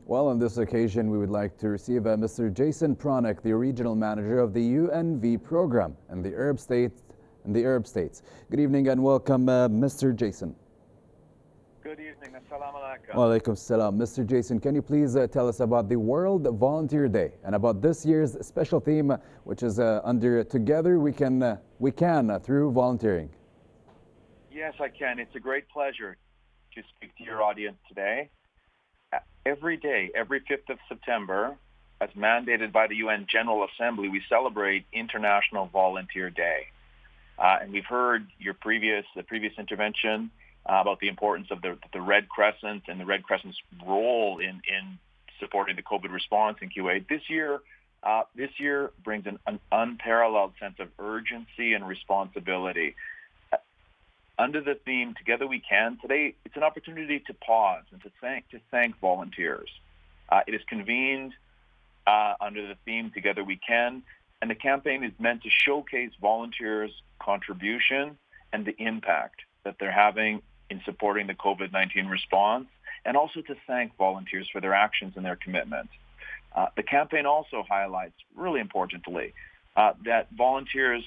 Well, on this occasion, we would like to receive Mr. Jason Pronyk, the regional manager of the UNV program in the Arab States. Good evening and welcome, Mr. Jason. Good evening. Assalamu alaikum. Wa alaikum salam. Mr. Jason, can you please tell us about the World Volunteer Day and about this year's special theme, which is under Together We Can through volunteering? Yes, I can. It's a great pleasure to speak to your audience today. Every day, every 5th of September, as mandated by the UN General Assembly, we celebrate International Volunteer Day. And we've heard the previous intervention about the importance of the Red Crescent and the Red Crescent's role in supporting the COVID response in Kuwait. This year brings an unparalleled sense of urgency and responsibility. Under the theme "Together We Can," today it's an opportunity to pause and to thank volunteers. It is convened under the theme "Together We Can," and the campaign is meant to showcase volunteers' contribution and the impact that they're having in supporting the COVID-19 response, and also to thank volunteers for their actions and their commitment. The campaign also highlights, really importantly, that volunteers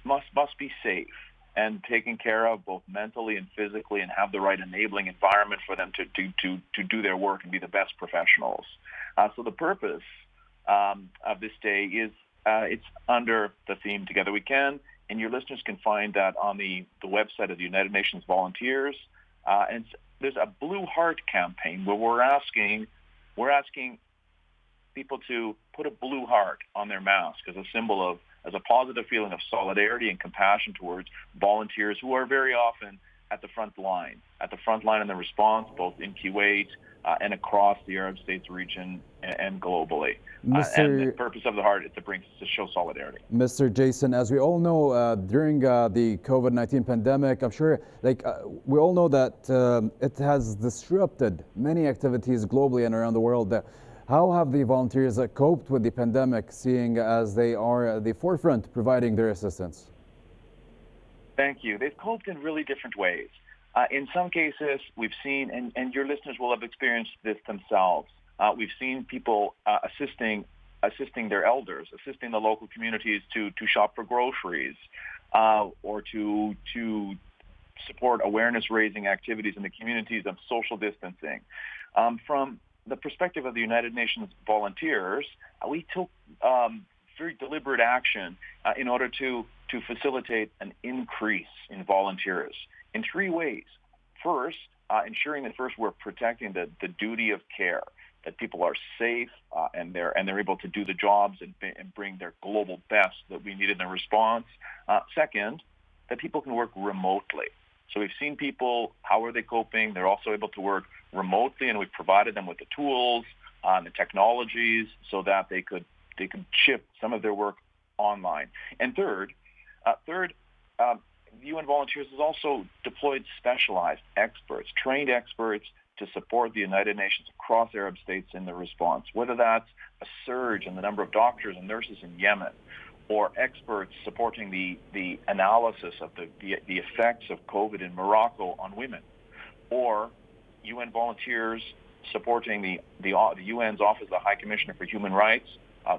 must be safe and taken care of both mentally and physically, and have the right enabling environment for them to do their work and be the best professionals. So the purpose of this day is it's under the theme "Together We Can," and your listeners can find that on the website of the United Nations Volunteers. And there's a Blue Heart campaign where we're asking people to put a blue heart on their mask as a positive feeling of solidarity and compassion towards volunteers who are very often at the front line in the response, both in Kuwait and across the Arab States region and globally. And the purpose of the heart is to show solidarity. Mr. Jason, as we all know, during the COVID-19 pandemic, I'm sure we all know that it has disrupted many activities globally and around the world. How have the volunteers coped with the pandemic, seeing as they are at the forefront providing their assistance? Thank you. They've coped in really different ways. In some cases, we've seen, and your listeners will have experienced this themselves, we've seen people assisting their elders, assisting the local communities to shop for groceries, or to support awareness-raising activities in the communities of social distancing. From the perspective of the United Nations volunteers, we took very deliberate action in order to facilitate an increase in volunteers in 3 ways. First, ensuring that we're protecting the duty of care, that people are safe and they're able to do the jobs and bring their global best that we need in the response. Second, that people can work remotely. So we've seen people, how are they coping? They're also able to work remotely, and we've provided them with the tools and the technologies so that they could shift some of their work online. And third, UN Volunteers has also deployed specialized experts, trained experts to support the United Nations across Arab states in the response, whether that's a surge in the number of doctors and nurses in Yemen, or experts supporting the analysis of the effects of COVID in Morocco on women, or UN volunteers supporting the UN's Office of the High Commissioner for Human Rights,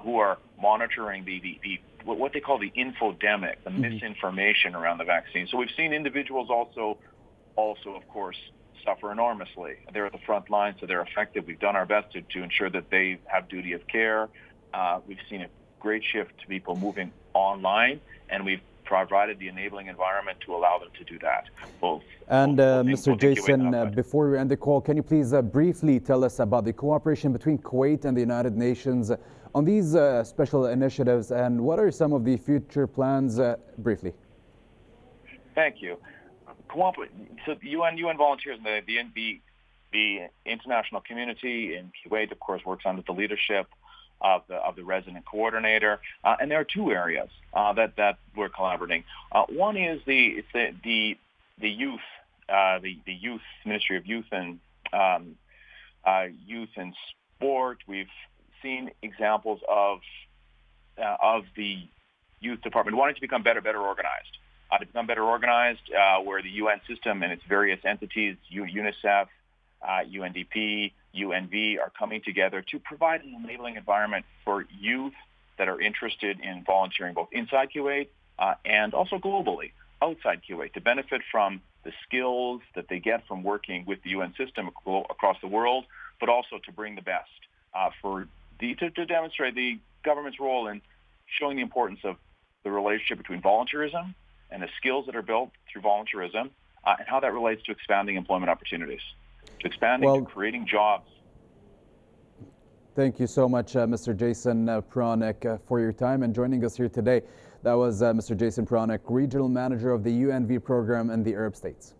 who are monitoring what they call the infodemic, the misinformation around the vaccine. So we've seen individuals also of course suffer enormously. They're at the front line, so they're effective. We've done our best to ensure that they have duty of care. We've seen a great shift to people moving online, and we've provided the enabling environment to allow them to do that. Mr. Jason, before we end the call, can you please briefly tell us about the cooperation between Kuwait and the United Nations on these special initiatives, and what are some of the future plans briefly? Thank you. So the UN volunteers and the international community in Kuwait, of course, works under the leadership of the resident coordinator, and there are 2 areas that we're collaborating. One is the youth, the youth Ministry of Youth and Sport. We've seen examples of the youth department wanting to become better organized. Where the UN system and its various entities, UNICEF, UNDP, UNV are coming together to provide an enabling environment for youth that are interested in volunteering both inside Kuwait and also globally outside Kuwait to benefit from the skills that they get from working with the UN system across the world, but also to bring the best to demonstrate the government's role in showing the importance of the relationship between volunteerism and the skills that are built through volunteerism and how that relates to expanding employment opportunities, to creating jobs. Thank you so much, Mr. Jason Pronyk, for your time and joining us here today. That was Mr. Jason Pronyk, Regional Manager of the UNV program in the Arab States.